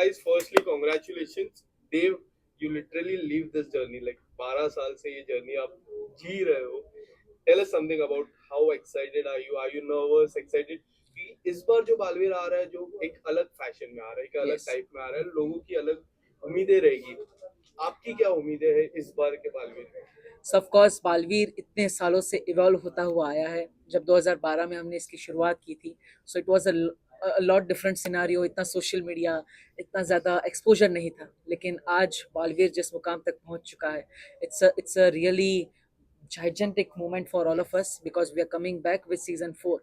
guys, firstly, congratulations. Dave, you literally live this journey. Like 12 साल से ये journey आप जी रहे हो. Tell us something about how excited are you? Are you nervous, excited? कि इस बार जो बालवीर आ रहा है, जो एक अलग फैशन में आ रहा है, एक अलग टाइप में आ रहा है, लोगों की अलग उम्मीदें रहेगी. आपकी क्या उम्मीदें हैं इस बार के बालवीर में? ऑफ कोर्स बालवीर इतने सालों से इवॉल्व होता हुआ आया है. जब 2012 में हमने इसकी शुरुआत की थी, so it was a lot different scenario. इतना सोशल मीडिया, इतना ज़्यादा एक्सपोजर नहीं था. लेकिन आज बालवीर जिस मुकाम तक पहुंच चुका है, it's a really gigantic moment for all of us because we are coming back with season 4.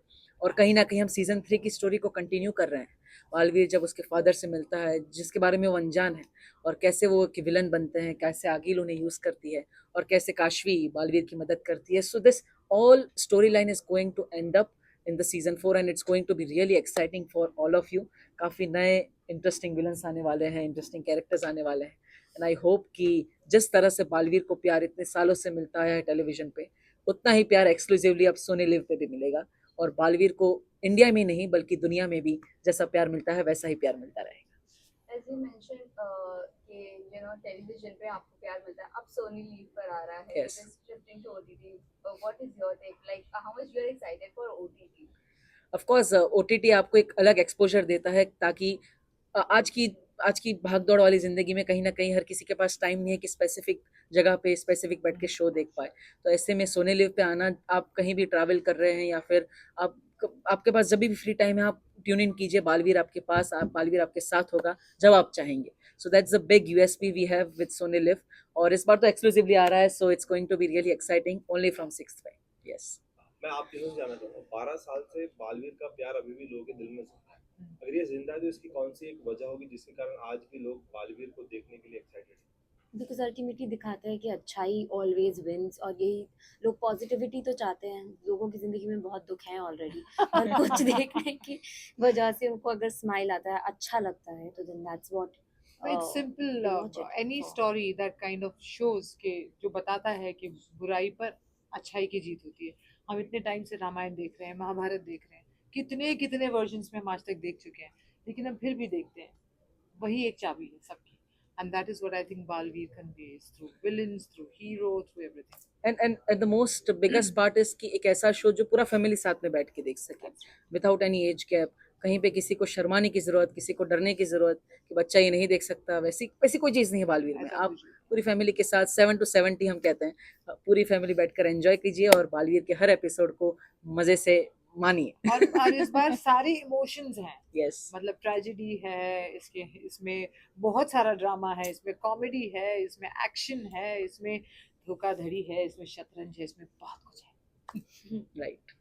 और कहीं ना कहीं हम सीजन 3 की स्टोरी को कंटिन्यू कर रहे हैं. बालवीर जब उसके फादर से मिलता है, जिसके बारे में वो अनजान है, और कैसे वो विलन बनते हैं, कैसे आगिल उन्हें यूज करती है, और कैसे काशवी बालवीर की मदद करती है. So this all story line is going to end up in the season 4 and it's going to be really exciting for all of you. काफ़ी नए इंटरेस्टिंग विलन्स आने वाले हैं, इंटरेस्टिंग कैरेक्टर्स आने वाले हैं. एंड आई होप कि जिस तरह से बालवीर को प्यार इतने सालों से मिलता है टेलीविजन पे, उतना ही प्यार एक्सक्लूसिवली अब सोनी लिव पे भी मिलेगा. और बालवीर को इंडिया में नहीं बल्कि दुनिया में भी जैसा प्यार मिलता है वैसा ही प्यार मिलता रहेगा. As you mentioned, कि television पे आपको प्यार मिलता है, अब सोनी लीव पर आ रहा है. Yes. It is shifting to OTT. What is your take? Like, how much you are excited for OTT? Of course OTT आपको एक अलग एक्सपोजर देता है, ताकि आज की भागदौड़ वाली ज़िंदगी में कहीं ना कहीं हर किसी के पास टाइम नहीं है कि स्पेसिफिक जगह पे स्पेसिफिक बैठ के शो देख पाए. तो ऐसे में सोनी लिव पे आना, आप कहीं भी ट्रैवल कर रहे हैं या फिर आप आपके पास जब भी फ्री टाइम है, आप ट्यून इन कीजिए. बालवीर आपके पास, आप बालवीर आपके साथ होगा जब आप चाहेंगे. So that's the big USP we have with Sony LIV. और इस बार तो एक्सक्लूसिवली आ रहा है, so it's going to be really exciting only from 6th पे. यस. मैं आप तीनों से जानना चाहूंगा, 12 साल से बालवीर का प्यार अभी भी लोगों के दिल में जिंदा है. अगर ये जिंदा है तो इसकी कौन सी एक वजह होगी जिसके कारण आज भी लोग बालवीर को देखने के लिए एक्साइटेड हैं? बिकॉज अल्टीमेटली दिखाता है कि अच्छाई ऑलवेज विंस. और यही लोग पॉजिटिविटी तो चाहते हैं. लोगों की ज़िंदगी में बहुत दुख है ऑलरेडी, और कुछ देखने की वजह से उनको अगर स्माइल आता है, अच्छा लगता है, तो then that's what It's simple. Any story that kind of shows के जो बताता है कि बुराई पर अच्छाई की जीत होती है. हम इतने टाइम से रामायण देख रहे हैं, महाभारत देख रहे हैं, कितने कितने वर्जन्स में हम आज तक देख चुके हैं, लेकिन हम फिर भी देखते हैं. वही एक चाबी है सबकी. And that is what I think Balveer conveys through villains, through hero, through everything. And the most biggest part is कि एक ऐसा शो जो पूरा फैमिली साथ में बैठ के देख सके विदाउट एनी एज गैप. कहीं पे किसी को शर्माने की जरूरत, किसी को डरने की जरूरत कि बच्चा ये नहीं देख सकता, वैसी वैसी कोई चीज़ नहीं है बालवीर में. ऐसा आप कुछ नहीं. पूरी फैमिली के साथ 7 to 70 हम कहते हैं, पूरी फैमिली बैठकर एंजॉय कीजिए और बालवीर के हर एपिसोड को मजे से मानिए. और इस बार सारे इमोशंस हैं. यस. मतलब ट्रेजेडी है इसमें बहुत सारा ड्रामा है, इसमें कॉमेडी है, इसमें एक्शन है, इसमें धोखाधड़ी है, इसमें शतरंज है, इसमें बहुत कुछ है. Right.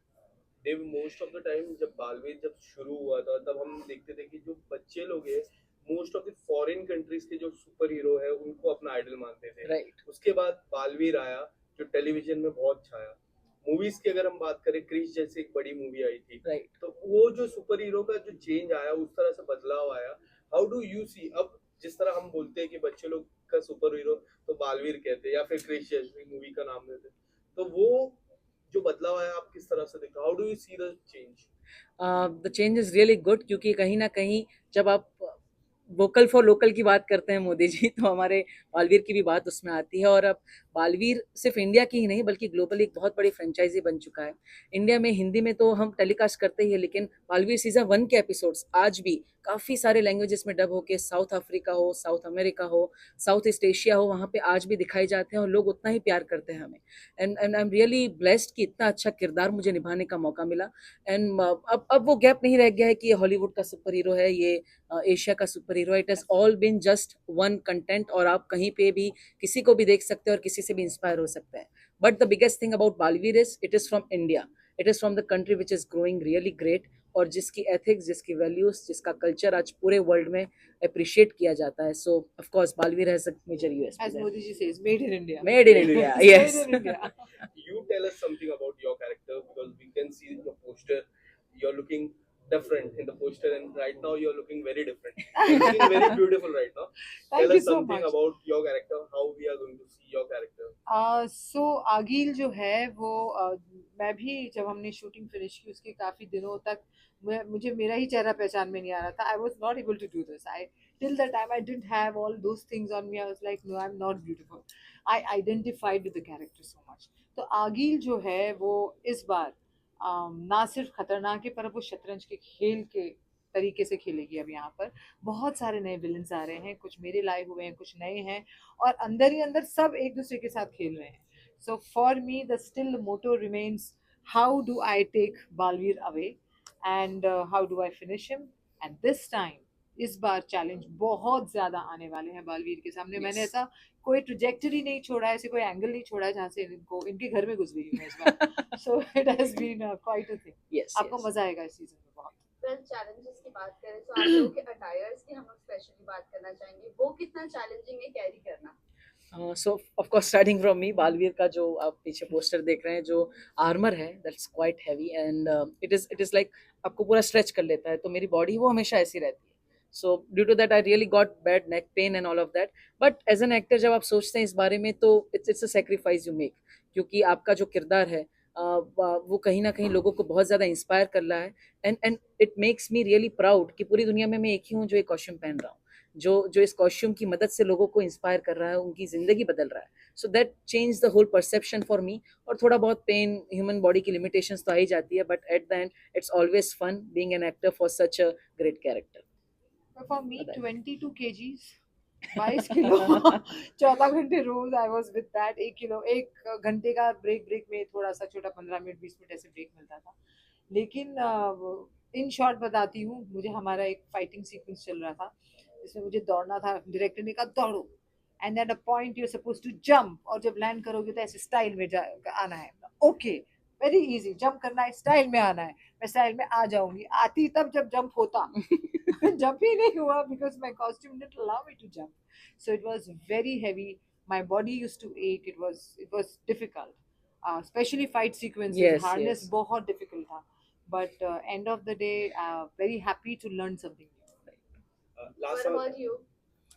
Dev, most of the time जब बालवीर जब शुरू हुआ था तब हम देखते थे कि जो बच्चे लोग हैं most of the foreign countries के जो सुपर हीरो है उनको अपना आइडल मानते थे. राइट. उसके बाद बालवीर आया जो टेलीविजन में बहुत छाया. मूवीज की अगर हम बात करें, क्रिश जैसी एक बड़ी मूवी आई थी. राइट. तो वो जो सुपर हीरो का जो चेंज आया, उस तरह से बदलाव आया. हाउ डू यू सी, अब जिस तरह हम बोलते हैं कि बच्चे लोग का सुपर हीरो तो बालवीर कहते हैं या फिर क्रिश जैसी मूवी का नाम देते हैं, तो वो जो बदलाव आया आप किस तरह से देखते हो? How do you see the change? The change is really good, क्योंकि कहीं ना कहीं जब आप वोकल फॉर लोकल की बात करते हैं मोदी जी, तो हमारे बालवीर की भी बात उसमें आती है. और अब बालवीर सिर्फ इंडिया की ही नहीं बल्कि ग्लोबली एक बहुत बड़ी फ्रेंचाइजी बन चुका है. इंडिया में हिंदी में तो हम टेलीकास्ट करते ही है, लेकिन बालवीर सीजन 1 के एपिसोड्स आज भी काफ़ी सारे लैंग्वेजेस में डब होके, साउथ अफ्रीका हो, साउथ अमेरिका हो, साउथ ईस्ट एशिया हो, वहाँ पे आज भी दिखाई जाते हैं और लोग उतना ही प्यार करते हैं हमें. And I am really blessed कि इतना अच्छा किरदार मुझे निभाने का मौका मिला. एंड अब वो गैप नहीं रह गया है कि ये हॉलीवुड का सुपर हीरो है, ये एशिया का super hero. It has all been just one content, और आप कहीं पे भी किसी को भी देख सकते हैं और किसी से भी इंस्पायर हो सकते हैं. But the biggest thing about Baalveer is it is from India. It is from the country which is growing really great, और जिसकी एथिक्स, जिसकी वैल्यूज, जिसका कल्चर आज पूरे वर्ल्ड में अप्रिशिएट किया जाता है. So of course Baalveer has a major As USP. Modi ji says, made in India. Made in India. Yes. Made in India. You tell us something about your character, because we can see in the poster you're looking different in the poster, and right now you're looking very different. You're looking very beautiful right now. Thank Tell you us so something much. about your character, how we are going to see your character. So आगिल जो है वो मैं भी जब हमने shooting finish की उसके काफी दिनों तक मुझे मेरा ही चेहरा पहचान में नहीं आ रहा था. I was not able to do this. I till the time I didn't have all those things on me, I was like, no, I'm not beautiful. I identified with the character so much. तो आगिल जो है वो इस बार ना सिर्फ खतरनाक है पर वो शतरंज के खेल के तरीके से खेलेगी. अब यहाँ पर बहुत सारे नए विलन्स आ रहे हैं, कुछ मेरे लाए हुए हैं, कुछ नए हैं, और अंदर ही अंदर सब एक दूसरे के साथ खेल रहे हैं. So for me, the still motto remains: how do I take Balveer away, and how do I finish him? And this time, इस बार चैलेंज बहुत ज्यादा आने वाले हैं बालवीर के सामने. Yes. मैंने ऐसा कोई ट्रेजेक्टरी नहीं छोड़ा है, ऐसे कोई एंगल नहीं छोड़ा है जहाँ से इनको इनके घर में घुस गई हूँ मैं इस बार. So it has been quite a thing. Yes, आपको yes. मजा आएगा इस सीजन में बहुत. वेल चैलेंजेस की बात करें तो आप लोगों के अटायर्स की हम लोग स्पेशली बात करना चाहेंगे. वो कितना चैलेंजिंग है कैरी करना? So of course starting from me, Baalveer का जो आप पीछे पोस्टर देख रहे हैं, जो आर्मर है, that's quite heavy and it is like आपको पूरा स्ट्रेच कर लेता है. तो मेरी बॉडी वो हमेशा ऐसी रहती है. So due to that I really got bad neck pain and all of that. But as an actor जब आप सोचते हैं इस बारे में तो it's a sacrifice you make, क्योंकि आपका जो किरदार है वो कहीं ना कहीं लोगों को बहुत ज़्यादा इंस्पायर कर रहा है. And it makes me really proud कि पूरी दुनिया में मैं एक ही हूँ जो एक कॉस्ट्यूम पहन रहा हूँ, जो इस कॉस्ट्यूम की मदद से लोगों को इंस्पायर कर रहा है, उनकी ज़िंदगी बदल रहा है. So that change the whole perception for me. और थोड़ा बहुत पेन, ह्यूमन बॉडी की लिमिटेशंस तो आ ही जाती है, but at the end it's always fun being an actor for such a great character. For me, Bye-bye. 22 kgs, 22 kilo 14 घंटे रोज I was with that. 1 kilo 1 घंटे का ब्रेक में थोड़ा सा छोटा 15 मिनट 20 मिनट ऐसे ब्रेक मिलता था. लेकिन इन शॉर्ट बताती हूँ, मुझे हमारा एक फाइटिंग सीक्वेंस चल रहा था जिसमें मुझे दौड़ना था. डायरेक्टर ने कहा दौड़ो, and at a point you are suppose to jump, और जब लैंड करोगे तो ऐसे स्टाइल में आना है. ओके, वेरी इजी, जंप करना है, स्टाइल में आना है. मैं स्टाइल में आ जाऊंगी, आती तब जब जंप होता. जंप ही नहीं हुआ because my costume didn't allow me to jump. So it was very heavy. My body used to ache. It was difficult. Especially fight sequences. Yes, Harness yes. बहुत difficult था. But end of the day, very happy to learn something new. Last What one. about you?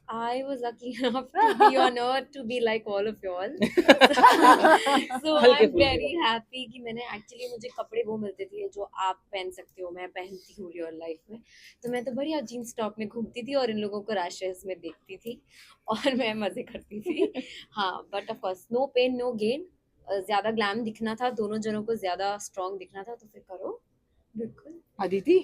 I was lucky enough to be on earth to be like all of y'all. So हल्के I'm फुल्के very बात. happy कि मैंने actually मुझे कपड़े वो मिलते थे जो आप पहन सकते हो, मैं पहनती हूँ रियल लाइफ में. तो मैं तो बढ़िया जीन्स टॉप में घूमती थी और इन लोगों को रैशेस में देखती थी और मैं मजे करती थी. हाँ, but of course no pain no gain. ज्यादा ग्लैम दिखना था, दोनों जनों को ज्यादा स्ट्रॉन्ग दिखना था, तो फिर करो. बिल्कुल. Aditi?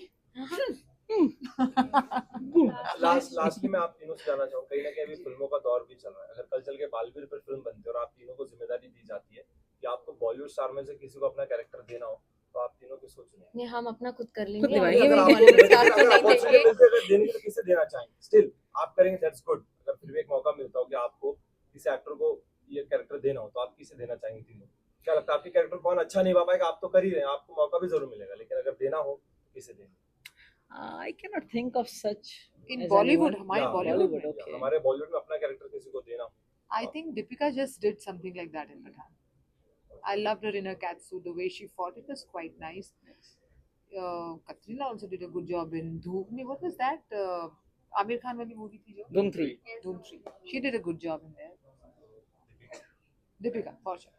लास्टली मैं आप तीनों से जानना चाहूँ, कहीं ना कहीं अभी फिल्मों का दौर भी चल रहा है. अगर कल चल के बालवीर पर फिल्म बनती है और आप तीनों को जिम्मेदारी दी जाती है कि आपको बॉलीवुड स्टार में से किसी को अपना कैरेक्टर देना हो, तो आप तीनों की सोच रहे हैं? नहीं, हम अपना खुद कर खुद लेंगे. निभाएंगे अगर भी. आपको बॉलीवुड स्टार को अगर नहीं opportunity देंगे. मिलती है, अगर देने के लिए किसे देना चाहेंगे? स्टिल आप करेंगे, दैट्स गुड. अगर फिर भी एक मौका मिलता हो कि आपको किसी एक्टर को ये कैरेक्टर देना हो, तो आप किसे देना चाहेंगे तीनों? क्या लगता है आपके कैरेक्टर कौन अच्छा निभा पाएगा? आप तो कर ही रहे हैं, आपको मौका भी जरूर मिलेगा, लेकिन अगर देना हो तो किसे देंगे? I cannot think of such In as Bollywood, anyone. हमारे Yeah, Bollywood Bollywood, में. okay. हमारे बॉलीवुड में अपना कैरेक्टर किसी को देना हो. I think Deepika just did something like that in Pathaan. I loved her in her catsuit, the way she fought. It was quite nice. Katrina also did a good job in Dhoop. What was that? Amir Khan wali movie thi jo? Doom 3. Yes. Dhoom 3. She did a good job in there. Deepika, for sure.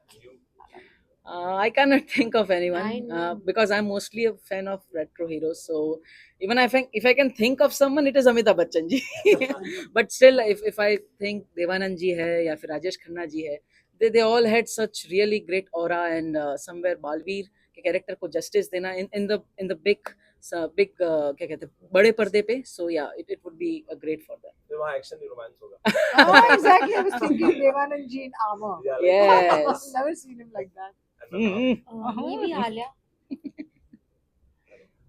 I cannot think of I anyone know. because I'm mostly a fan of retro heroes. So even if I can think of someone, it is Amitabh Bachchan ji. But still, if I think Devanand ji hai ya फिर राजेश खन्ना जी है, they all had such really great aura and somewhere Baalveer के character को justice देना in the big क्या कहते हैं बड़े पर्दे पे. So yeah, it would be a great for them. फिर वहाँ एक्शन नहीं, रोमांस होगा. Oh, exactly. I was thinking Devanand ji in armor. Yeah, like- Yes. I've never seen him like that. Mm-hmm. ये भी आलिया.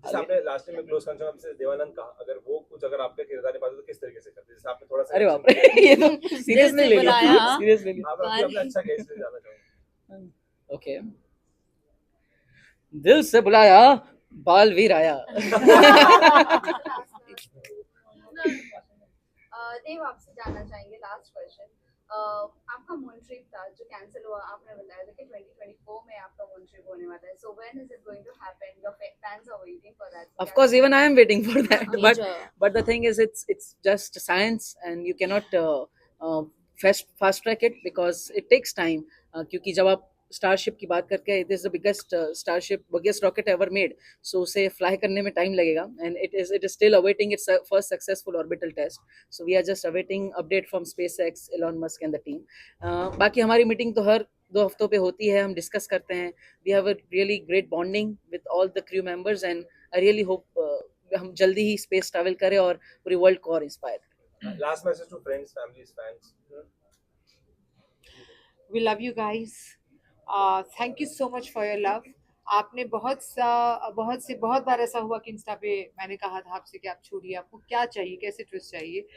जैसे आपने लास्ट में close करना चाहा से देवानंद कहा, अगर वो कुछ अगर आपके किरदार निभाते तो किस तरीके से करते? जैसे आपने थोड़ा सा अरे बाप रे, ये तो सीरियसली ले लिया. बुलाया. Seriously ले लिया. आप अभी अपना अच्छा केस ले जाना चाहूँगा. Okay. दिल से बुलाया, बालवीर आया. देव आपसे जानना चाहेंगे लास्ट क्वेश्चन. आपका मून ट्रिप था जो कैंसिल हुआ, आपने बताया था कि 2024 में आपका मून ट्रिप होने वाला है. So when is it going to happen? Your fans are waiting for that. Of course, even I am waiting for that. Major. But the thing is, it's just science, and you cannot fast track it because it takes time. क्योंकि जब आप starship की बात करके, it is the biggest starship, biggest rocket ever made. So उसे fly करने में time लगेगा, and it is still awaiting its first successful orbital test. So we are just awaiting update from SpaceX, Elon Musk and the team. बाकी हमारी meeting तो हर 2 हफ्तों पे होती है, हम डिस्कस करते हैं. We have a really great bonding with all the crew members, and I really hope हम जल्दी ही स्पेस ट्रैवल करें और पूरी वर्ल्ड को और inspire. Last message to friends, families, fans. We love you guys. Thank you so much for your love. आपने बहुत बार ऐसा हुआ कि इंस्टा पे मैंने कहा था आपसे कि आप छोड़िए, आपको क्या चाहिए, कैसे ट्विस्ट चाहिए,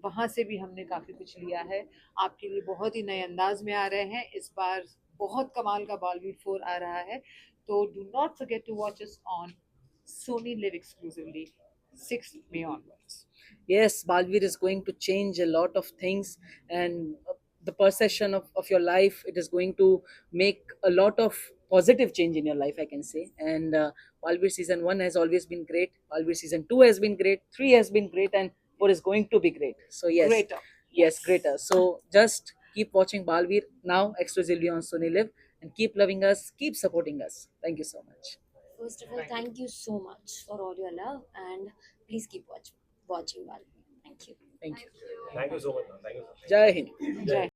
वहां से भी हमने काफी कुछ लिया है. आपके लिए बहुत ही नए अंदाज में आ रहे हैं. इस बार बहुत कमाल का बॉलीवुड 4 आ रहा है. तो do not forget to watch us on Sony Live exclusively 6th May onwards. Yes, Balveer is going to change a lot of things, and the perception of your life, it is going to make a lot of positive change in your life, I can say. And Balveer season 1 has always been great. Balveer season 2 has been great. 3 has been great, and 4 is going to be great. So yes, Greater. yes, greater. So just keep watching Balveer now exclusively on Sony Live, and keep loving us, keep supporting us. Thank you so much. First of all, thank you so much for all your love, and please keep watching Balvi. Thank you. Thank you. Thank you so much, man. Thank you so much. Jai Hind. Jai